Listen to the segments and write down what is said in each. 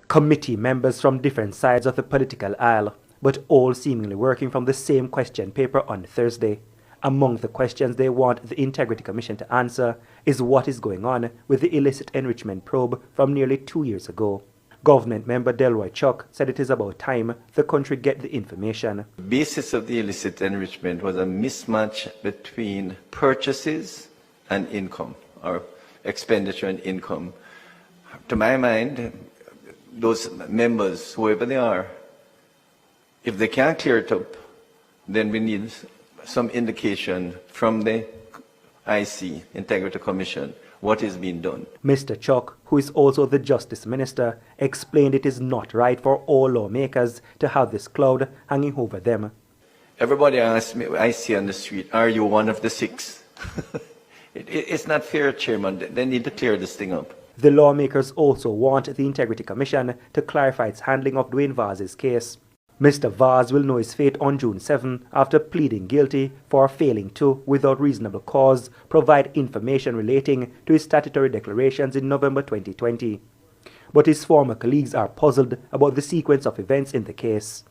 Committee members from different sides of the political aisle, but all seemingly working from the same question paper on Thursday. Among the questions they want the Integrity Commission to answer is what is going on with the illicit enrichment probe from nearly 2 years ago. Government member Delroy Chuck said it is about time the country get the information. The basis of the illicit enrichment was a mismatch between purchases and income, or expenditure and income. To my mind, those members, whoever they are, if they can't clear it up, then we need some indication from the IC, Integrity Commission, what is being done. Mr. Chuck, who is also the Justice Minister, explained it is not right for all lawmakers to have this cloud hanging over them. Everybody asks me, I see on the street, are you one of the 6? It's not fair, Chairman. They need to clear this thing up. The lawmakers also want the Integrity Commission to clarify its handling of Dwayne Vaas's case. Mr. Vaas will know his fate on June 7 after pleading guilty for failing to, without reasonable cause, provide information relating to his statutory declarations in November 2020. But his former colleagues are puzzled about the sequence of events in the case.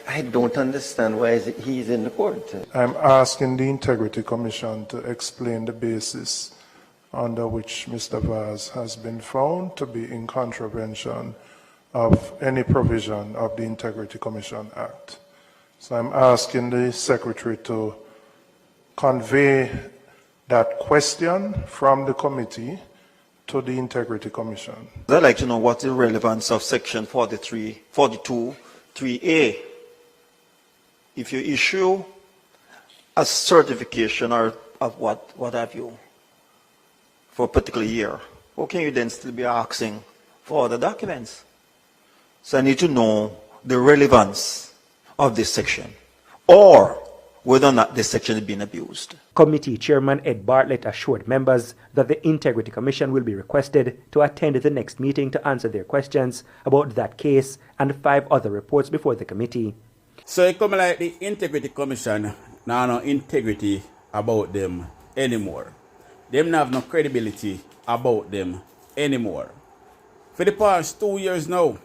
I don't understand why he's in the court. I'm asking the Integrity Commission to explain the basis under which Mr. Vaas has been found to be in contravention of any provision of the Integrity Commission Act. So I'm asking the Secretary to convey that question from the committee to the Integrity Commission. I'd like to know what the relevance of Section 42(3)A. If you issue a certification or of what have you for a particular year, how can you then still be asking for the documents? So I need to know the relevance of this section, or whether or not this section is being abused. Committee Chairman Ed Bartlett assured members that the Integrity Commission will be requested to attend the next meeting to answer their questions about that case and 5 other reports before the committee. So it come like the Integrity Commission now no integrity about them anymore. Them not have no credibility about them anymore. For the past 2 years now,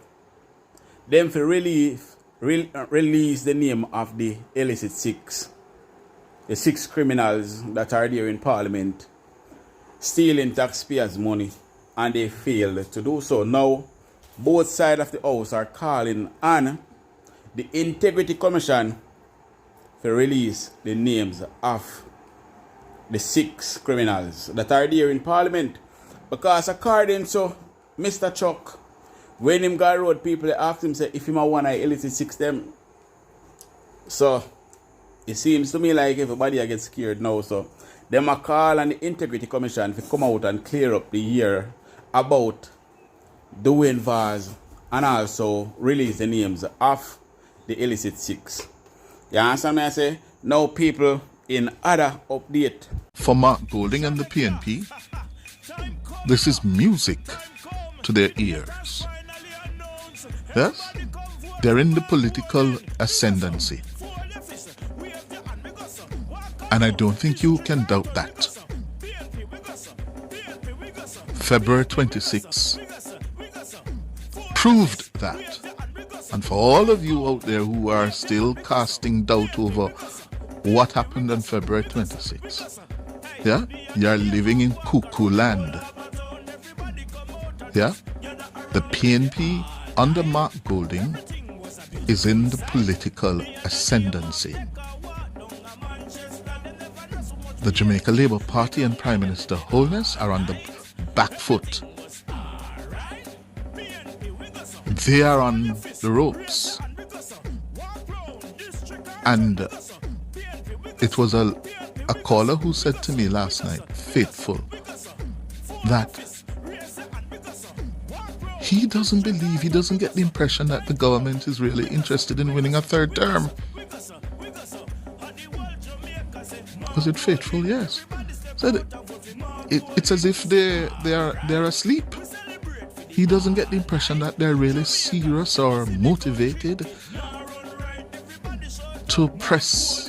them for release the name of the illicit 6. The 6 criminals that are there in Parliament stealing taxpayers' money, and they failed to do so. Now, both sides of the House are calling on the Integrity Commission to release the names of the 6 criminals that are there in Parliament. Because according to Mr. Chuck, when him got road, people asked him say, if him a one I illicit 6 them. So it seems to me like everybody gets scared now. So them a call on the Integrity Commission to come out and clear up the year about Dwayne Vaas and also release the names of the illicit 6. You understand me? I say now people in other update. For Mark Golding and the PNP, this is music to their ears. Yes? They're in the political ascendancy. And I don't think you can doubt that. February 26 proved that. And for all of you out there who are still casting doubt over what happened on February 26, yeah, you're living in cuckoo land. Yeah, the PNP under Mark Golding is in the political ascendancy. The Jamaica Labour Party and Prime Minister Holness are on the back foot. They are on the ropes. And it was a caller who said to me last night, faithful, that he doesn't believe, he doesn't get the impression that the government is really interested in winning a 3rd term. Was it faithful? Yes. Said it's as if they're asleep. He doesn't get the impression that they're really serious or motivated to press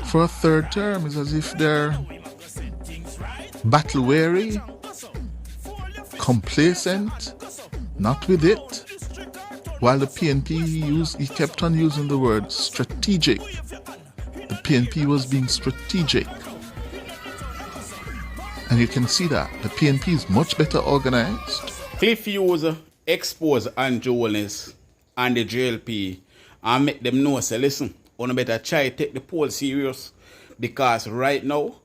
for a 3rd term. It's as if they're battle weary, complacent, not with it. While the PNP he kept on using the word strategic. The PNP was being strategic. And you can see that. The PNP is much better organized. Cliff Hughes expose Holness and the JLP and make them know, say, listen, you better try to take the poll serious, because right now,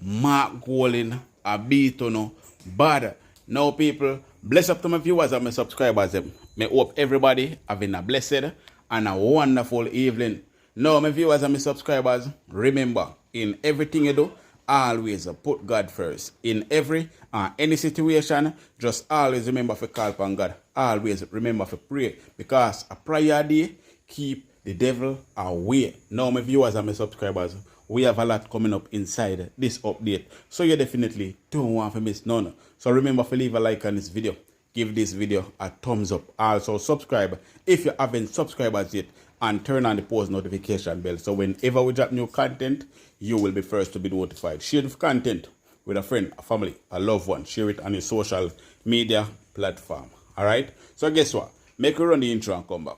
Mark Golding a beat on bad. Now, people, bless up to my viewers and my subscribers. I hope everybody having a blessed and a wonderful evening. Now, my viewers and my subscribers, remember, in everything you do, always put God first. In every any situation, just always remember to call upon God. Always remember to pray, because a prayer day keep the devil away. Now, my viewers and my subscribers, we have a lot coming up inside this update, so you definitely don't want to miss none. So remember to leave a like on this video, give this video a thumbs up, also subscribe if you haven't subscribed yet, and turn on the post notification bell, so whenever we drop new content, you will be first to be notified. Share the content with a friend, a family, a loved one. Share it on your social media platform. Alright? So guess what? Make we run the intro and come back.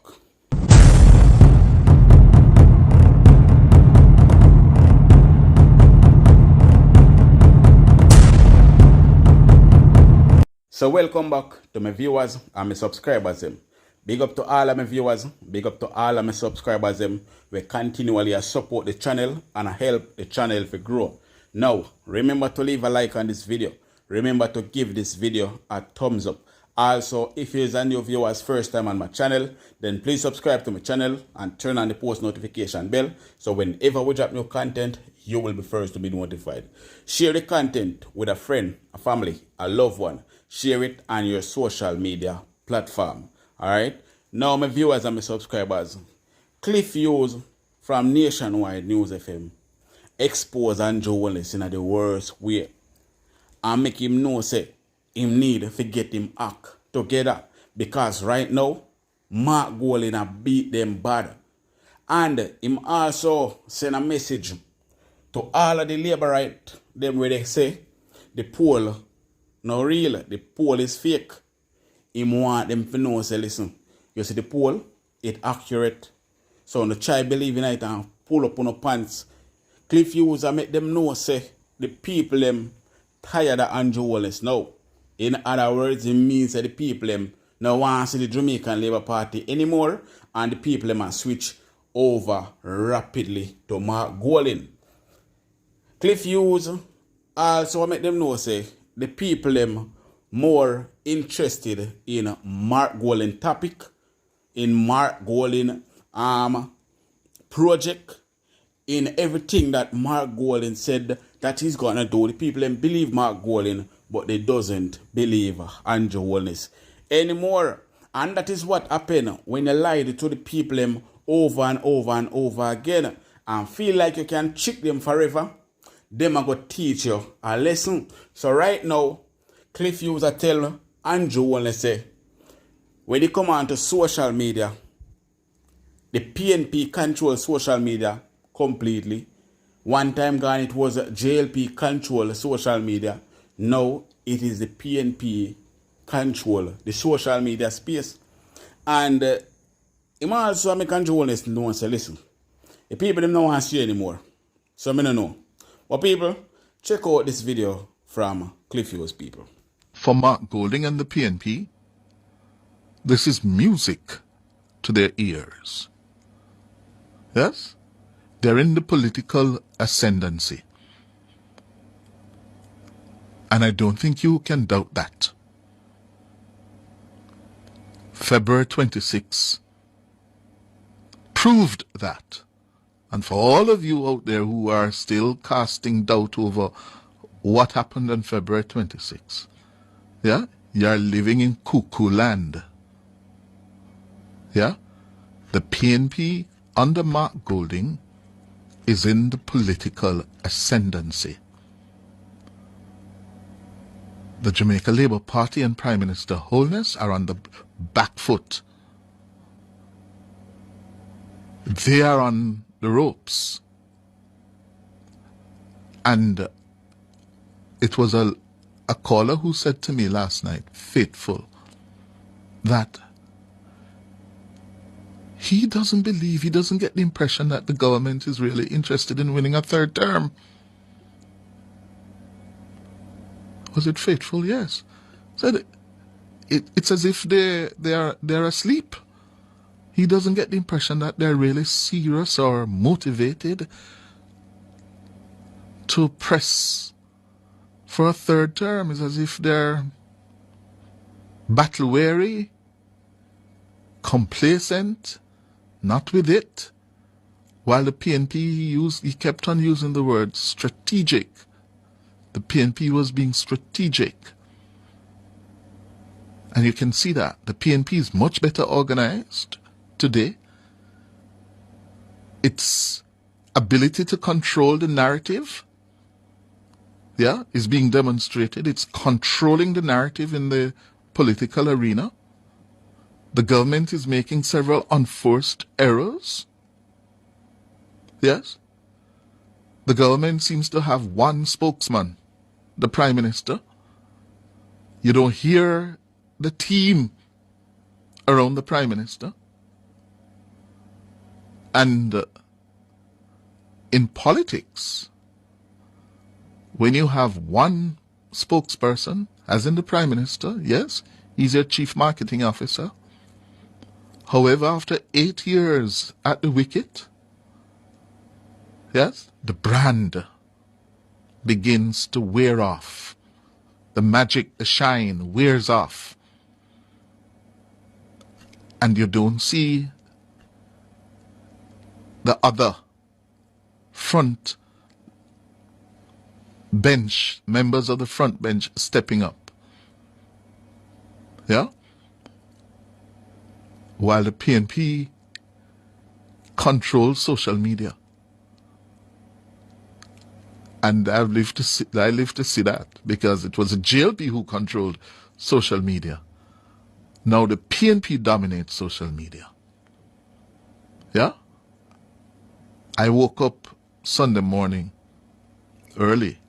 So welcome back to my viewers and my subscribers. Big up to all of my viewers, big up to all of my subscribers. We continually support the channel and help the channel to grow. Now, remember to leave a like on this video. Remember to give this video a thumbs up. Also, if you're a new viewer's first time on my channel, then please subscribe to my channel and turn on the post notification bell, so whenever we drop new content, you will be first to be notified. Share the content with a friend, a family, a loved one. Share it on your social media platform. Alright? Now, my viewers and my subscribers, Cliff Hughes from Nationwide News FM expose Holness in the worst way and make him know, say, him need to get him act together, because right now, Mark Golding a beat them bad. And him also send a message to all of the laborite, them where they say, the poll no real, the poll is fake. Him want them to know, say, listen, you see the poll, it accurate. So no try believe in it and pull up on the pants. Cliff Hughes and make them know, say, the people them tired of Holness now. In other words, it means that the people them now want to see the Jamaican Labour Party anymore, and the people them switch over rapidly to Mark Golding. Cliff Hughes also make them know, say, the people them more interested in Mark Golding topic, in Mark Golding project, in everything that Mark Golding said that he's gonna do. The people them believe Mark Golding, but they doesn't believe Holness anymore. And that is what happened when you lied to the people them over and over and over again and feel like you can trick them forever. Them are going to teach you a lesson. So right now, Cliff Hughes are tell Holness, say, when they come on to social media, the PNP control social media completely. One time gone it was JLP control social media. Now it is the PNP control the social media space. And him also make Holness know and say, listen, the people them don't want to see you anymore. So I don't know. But people, check out this video from Cliff Hughes, people. For Mark Golding and the PNP, this is music to their ears. Yes? They're in the political ascendancy. And I don't think you can doubt that. February 26 proved that. And for all of you out there who are still casting doubt over what happened on February 26, yeah, you're living in cuckoo land. Yeah, the PNP under Mark Golding is in the political ascendancy. The Jamaica Labour Party and Prime Minister Holness are on the back foot. They are on the ropes. And it was a caller who said to me last night, faithful, that he doesn't believe, he doesn't get the impression that the government is really interested in winning a third term. Was it faithful? Yes. Said it's as if they're asleep. He doesn't get the impression that they're really serious or motivated to press for a third term. It's as if they're battle weary, complacent, not with it. While the PNP he kept on using the word strategic. The PNP was being strategic. And you can see that. The PNP is much better organized today. Its ability to control the narrative, is being demonstrated. It's controlling the narrative in the political arena. The government is making several unforced errors. Yes. The government seems to have one spokesman, the Prime Minister. You don't hear the team around the Prime Minister. And in politics, when you have one spokesperson, as in the Prime Minister, yes, he's your chief marketing officer. However, after 8 years at the wicket, yes, the brand begins to wear off. The magic, the shine wears off. And you don't see the other front bench, members of the front bench stepping up. Yeah? While the PNP controls social media. And I live to see that because it was the JLP who controlled social media. Now the PNP dominates social media. Yeah? I woke up Sunday morning early.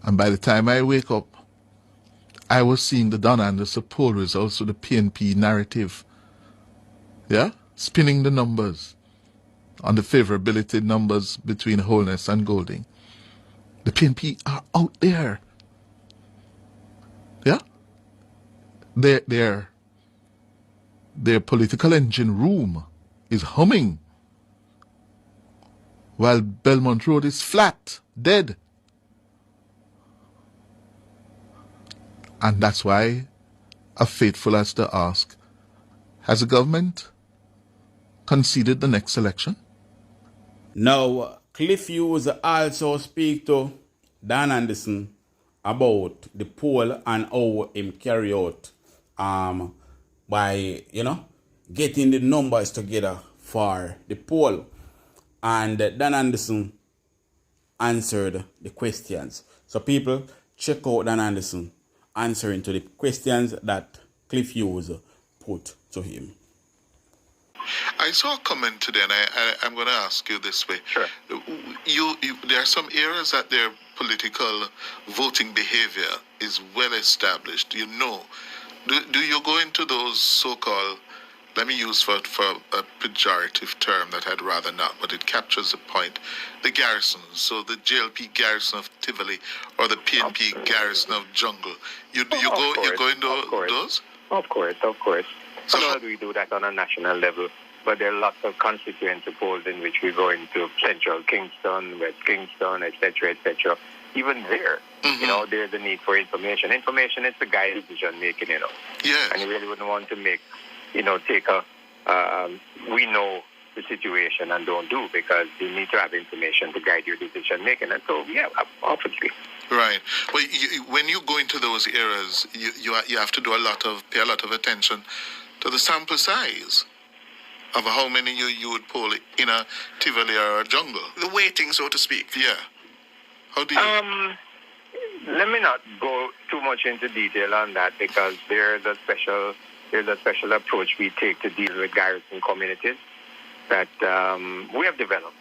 And by the time I wake up, I was seeing the Don Anderson poll results with the PNP narrative. Yeah? Spinning the numbers on the favorability numbers between Holness and Golding. The PNP are out there. Yeah? Their political engine room is humming while Belmont Road is flat, dead. And that's why a faithful has to ask, has the government conceded the next election? Now, Cliff Hughes also speak to Dan Anderson about the poll and how him carry out by, getting the numbers together for the poll. And Dan Anderson answered the questions. So people, check out Dan Anderson answering to the questions that Cliff Hughes put to him. I saw a comment today, and I'm going to ask you this way. Sure. There are some areas that their political voting behavior is well established. Do you go into those so-called, let me use for a pejorative term that I'd rather not, but it captures the point, the garrisons. So the JLP garrison of Tivoli or the PNP garrison of Jungle. You go into those? Of course. So how do we do that on a national level? But there are lots of constituency polls in which we go into Central Kingston, West Kingston, etc., etc. Even there, there's a need for information. Information is to guide decision making, Yes. And you really wouldn't want to make, take we know the situation and don't do, because you need to have information to guide your decision making. And so, yeah, obviously. Right. Well, when you go into those areas, you have to pay a lot of attention to the sample size of how many you would poll in a Tivoli or a Jungle. The weighting, so to speak. Yeah. How do you... Let me not go too much into detail on that, because there's a special approach we take to deal with garrison communities that we have developed.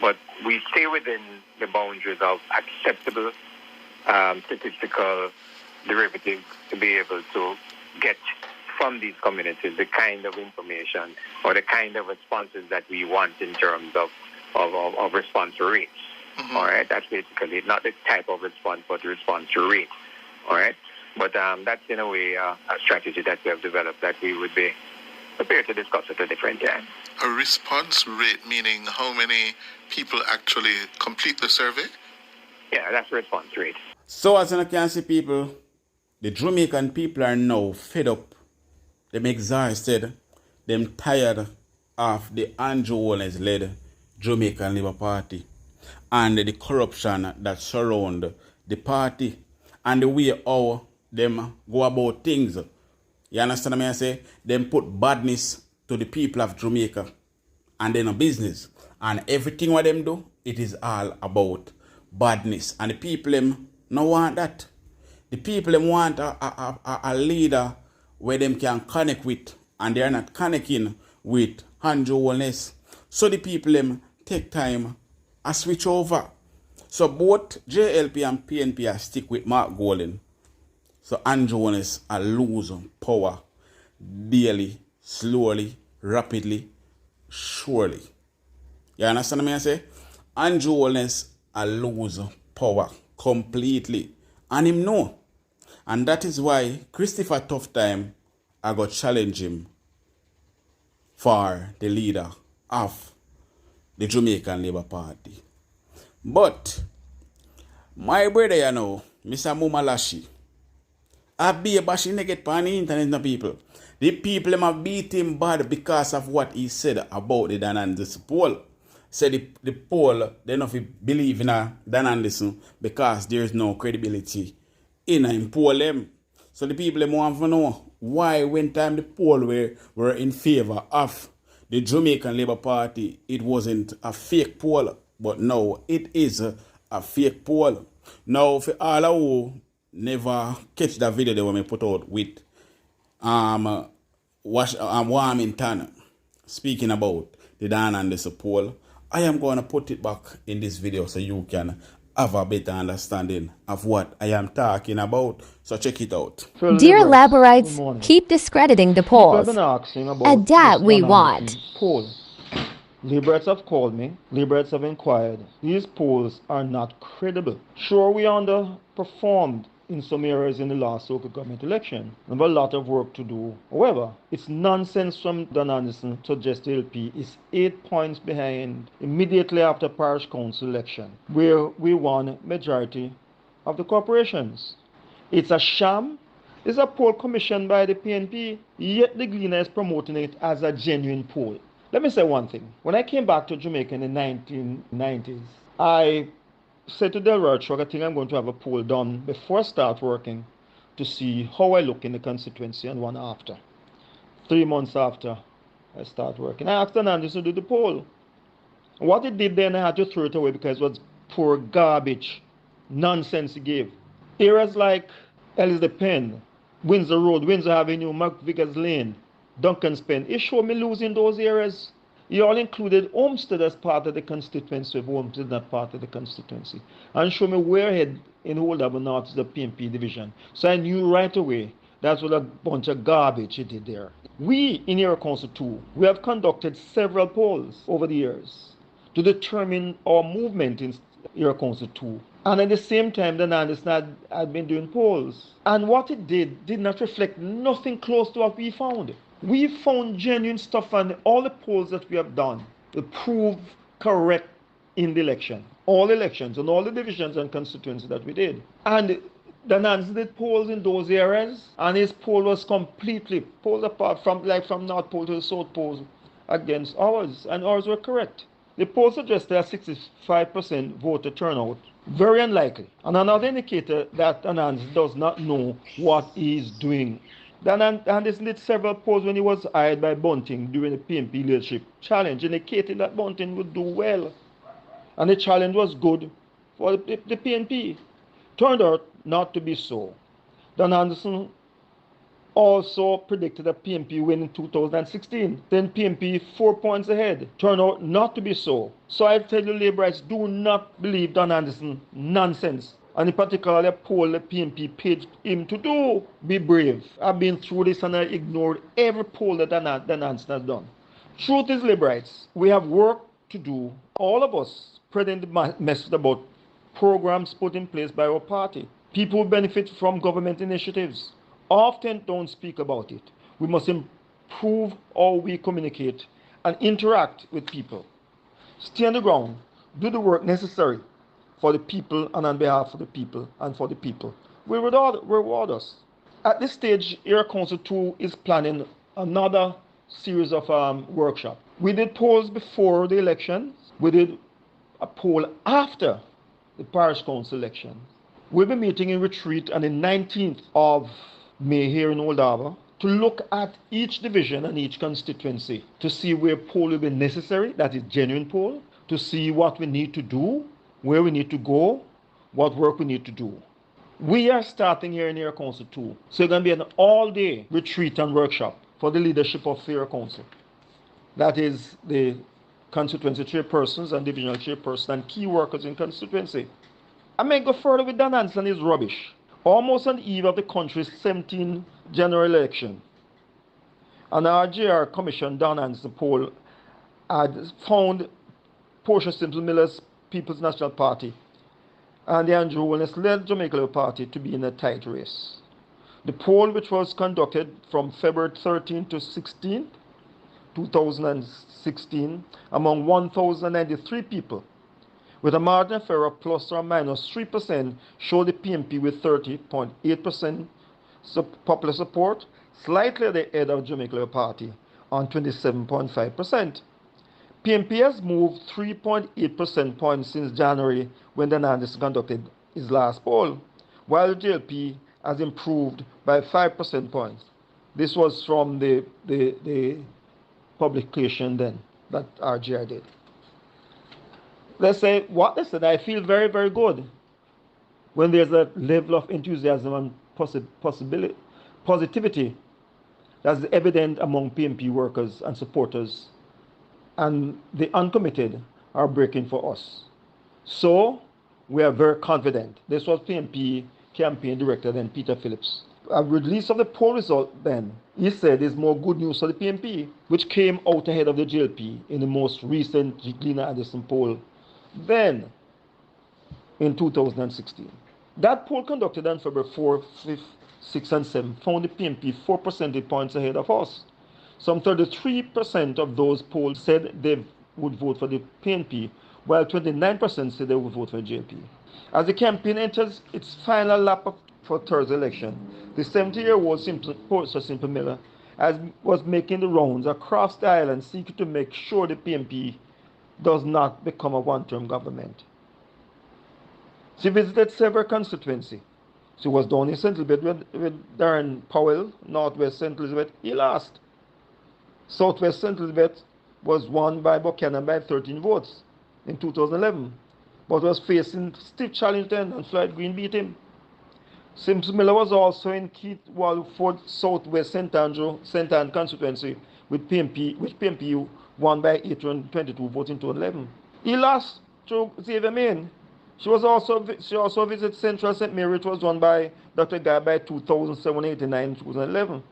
But we stay within the boundaries of acceptable statistical derivatives to be able to get from these communities the kind of information or the kind of responses that we want in terms of response rates. All right, that's basically not the type of response, but the response rate. All right, but that's in a way a strategy that we have developed that we would be prepared to discuss at a different time. A response rate, meaning how many people actually complete the survey? Yeah, that's response rate. So as you can see, people, the Jamaican people are now fed up. Them exhausted. Them tired of the Andrew Holness-led Jamaican Labour Party and the corruption that surround the party and the way how them go about things. You understand what I say? Them put badness to the people of Jamaica and then a business. And everything what them do, it is all about badness. And the people them no want that. The people them want a leader where them can connect with, and they are not connecting with Andrew Holness. So the people them take time and switch over. So both JLP and PNP are stick with Mark Golden. So Andrew Holness are lose power daily, slowly, rapidly, surely. You understand what I say? Andrew Holness are lose power completely. And him know. And that is why Christopher Tough Time I got challenge him for the leader of the Jamaican Labour Party. But my brother, you know, Mr. Mumalashi, I be a bashing negative on the internet, no people. The people have beat him bad because of what he said about the Dan Anderson poll. Said the poll, they don't believe in Dan Anderson because there is no credibility in him poll them. So the people want to know why when time the poll were in favor of the Jamaican Labour Party, it wasn't a fake poll. But now it is a fake poll. Now for all of who never catch that video that we put out with Warmington speaking about the Dan Anderson poll, I am going to put it back in this video so you can have a better understanding of what I am talking about. So check it out. Dear Laborites, keep discrediting the polls. At that we want. Poll. Liberates have called me. Liberates have inquired. These polls are not credible. Sure, we underperformed in some areas in the last local government election. We have a lot of work to do. However, it's nonsense from Dan Anderson to suggest JLP is 8 points behind immediately after parish council election, where we won majority of the corporations. It's a sham. It's a poll commissioned by the PNP, yet the Gleaner is promoting it as a genuine poll. Let me say one thing. When I came back to Jamaica in the 1990s, I said to Delroy Truck, I think I'm going to have a poll done before I start working to see how I look in the constituency and one after. 3 months after I start working. I asked Hernandez to do the poll. What he did then, I had to throw it away because it was poor garbage, nonsense he gave. Areas like Elizabeth Penn, Windsor Road, Windsor Avenue, McVickers Lane, Duncan's Pen. He showed me losing those areas. He all included Homestead as part of the constituency, if Homestead is not part of the constituency. And showed me Warehead in Oldham North is the PNP division. So I knew right away that's what a bunch of garbage he did there. We in Area Council 2, we have conducted several polls over the years to determine our movement in Area Council 2. And at the same time, Dan Anderson had been doing polls. And what it did not reflect nothing close to what we found. We found genuine stuff on all the polls that we have done to prove correct in the election. All elections and all the divisions and constituencies that we did. And Dan Anderson did polls in those areas, and his poll was completely pulled apart from North Pole to the South Pole against ours, and ours were correct. The poll suggested a 65% voter turnout. Very unlikely. And another indicator that Dan Anderson does not know what he is doing. Dan Anderson did several polls when he was hired by Bunting during the PNP leadership challenge, indicating that Bunting would do well. And the challenge was good for the PNP. Turned out not to be so. Dan Anderson also predicted a PNP win in 2016. Then PNP 4 points ahead. Turned out not to be so. So I tell you, Labourites, do not believe Dan Anderson nonsense And in particular, the poll the PMP paid him to do. Be brave. I've been through this and I ignored every poll that Nansen has done. Truth is, liberites, we have work to do, all of us, spreading the message about programs put in place by our party. People who benefit from government initiatives often don't speak about it. We must improve how we communicate and interact with people. Stay on the ground, do the work necessary for the people and on behalf of the people and for the people. We reward us. At this stage, Area Council 2 is planning another series of workshops. We did polls before the election. We did a poll after the parish council election. We'll be meeting in retreat on the 19th of May here in Old Harbour to look at each division and each constituency to see where poll will be necessary, that is genuine poll, to see what we need to do, where we need to go, what work we need to do. We are starting here in Area Council 2. So it's going to be an all-day retreat and workshop for the leadership of Area Council. That is the constituency chairpersons and divisional chairpersons and key workers in constituency. I may go further with Dan Hansen is rubbish. Almost on the eve of the country's 17th general election, an RGR Commission Dan Hansen poll had found Portia Simpson Miller's People's National Party and the Andrew Holness-led Jamaica Labour Party to be in a tight race. The poll, which was conducted from February 13 to 16, 2016, among 1,093 people, with a margin of error plus or minus 3%, showed the PMP with 30.8% popular support, slightly ahead of Jamaica Labour Party on 27.5%. PMP has moved 3.8% points since January when Dan Hansen conducted his last poll, while the JLP has improved by 5% points. This was from the publication then that RGR did. Let's say what they said, I feel very, very good when there's a level of enthusiasm and positivity that's evident among PMP workers and supporters, and the uncommitted are breaking for us. So we are very confident. This was PMP campaign director then Peter Phillips. A release of the poll result then, he said, is more good news for the PMP, which came out ahead of the JLP in the most recent Glena Addison poll then in 2016. That poll conducted on February 4, 5, 6, and 7 found the PMP 4 percentage points ahead of us. Some 33% of those polled said they would vote for the PNP, while 29% said they would vote for the JLP. As the campaign enters its final lap for Thursday election, the 70-year-old Portia Simpson Miller was making the rounds across the island seeking to make sure the PMP does not become a one-term government. She visited several constituencies. She was down in St. Elizabeth with Darren Powell, Northwest St. Elizabeth. He lost. Southwest St. Elizabeth was won by Buchanan by 13 votes in 2011, but was facing stiff challenge then, and Floyd Green beat him. Simpson Miller was also in Keith Walford Southwest St. Anne constituency, which PMP won by 822 votes in 2011. He lost to Xavier Main. She also visited Central St. Mary, which was won by Dr. Guy by 2,789 in 2011.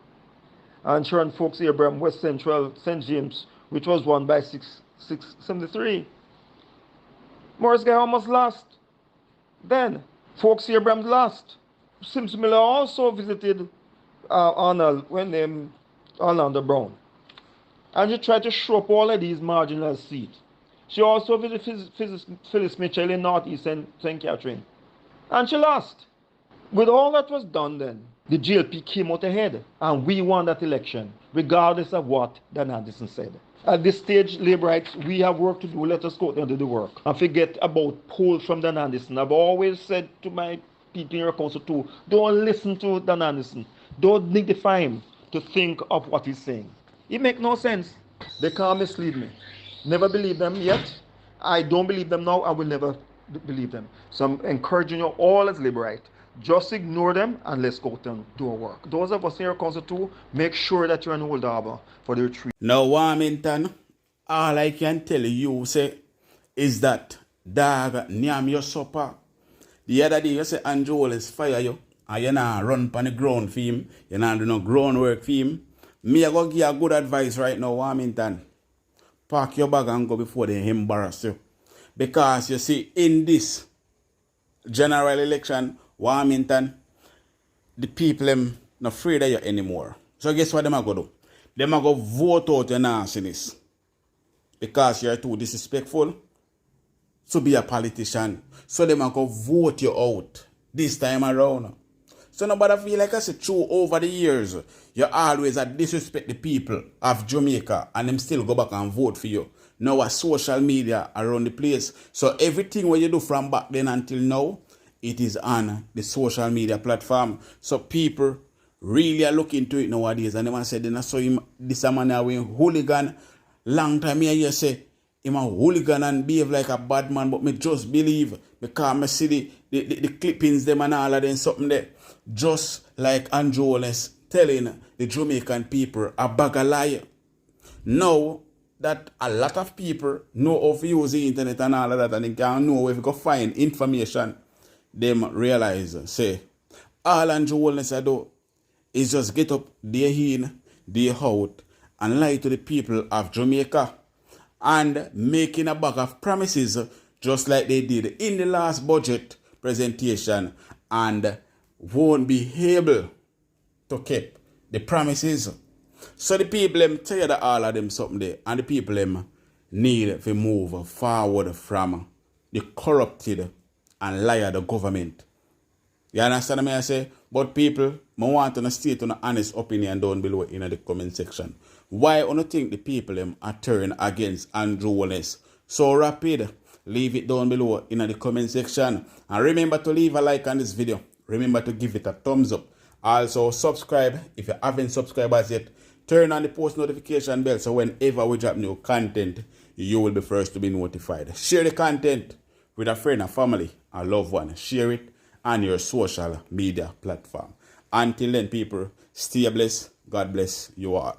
And Sharon Folks Abraham, West Central St. James, which was won by 673. Morris Guy almost lost. Then Folks Abraham lost. Simpson Miller also visited Arnold Brown. And she tried to show up all of these marginal seats. She also visited Phyllis Mitchell in Northeast St. Catherine. And she lost. With all that was done then, the JLP came out ahead, and we won that election, regardless of what Dan Anderson said. At this stage, Laborites, we have work to do. Let us go out and do the work. And forget about polls from Dan Anderson. I've always said to my people in your council too, don't listen to Dan Anderson. Don't dignify him to think of what he's saying. It makes no sense. They can't mislead me. Never believe them yet. I don't believe them now. I will never believe them. So I'm encouraging you all as Laborite. Just ignore them and let's go out and do our work. Those of us in your council too, make sure that you're in Old Harbour for the retreat. Now, Warmington, all I can tell you, say, is that dog, nyam your supper. The other day, you say Holness fire you, and you not run on the ground for him, you not do no ground work for him. Me, I go give you a good advice right now, Warmington. Pack your bag and go before they embarrass you. Because you see, in this general election, Warmington, the people them not afraid of you anymore. So guess what them are going to do? Them are going to vote out your nastiness. Because you're too disrespectful to be a politician. So them are going to vote you out this time around. So nobody feel like I say true over the years. You always disrespect the people of Jamaica and them still go back and vote for you. Now a social media around the place. So everything what you do from back then until now, it is on the social media platform. So people really are looking into it nowadays. And they say, then I saw him, this man a hooligan. Long time here you say, him a hooligan and behave like a bad man. But me just believe, because I see the clippings them and all of them something there. Just like Holness telling the Jamaican people a bag of lie. Now that a lot of people know how to use the internet and all of that, and they can know where to go find information, them realize, say, all Holness do is just get up day in, day out, and lie to the people of Jamaica, and making a bag of promises, just like they did in the last budget presentation, and won't be able to keep the promises. So the people them tired of all of them something there, and the people them need to move forward from the corrupted and liar the government. You understand me I say? But people, I want to state an honest opinion down below in the comment section. Why do you think the people them are turning against Holness so rapid? Leave it down below in the comment section. And remember to leave a like on this video. Remember to give it a thumbs up. Also subscribe if you haven't subscribed as yet. Turn on the post notification bell so whenever we drop new content, you will be first to be notified. Share the content with a friend, a family, a loved one. Share it on your social media platform. Until then, people, stay blessed. God bless you all.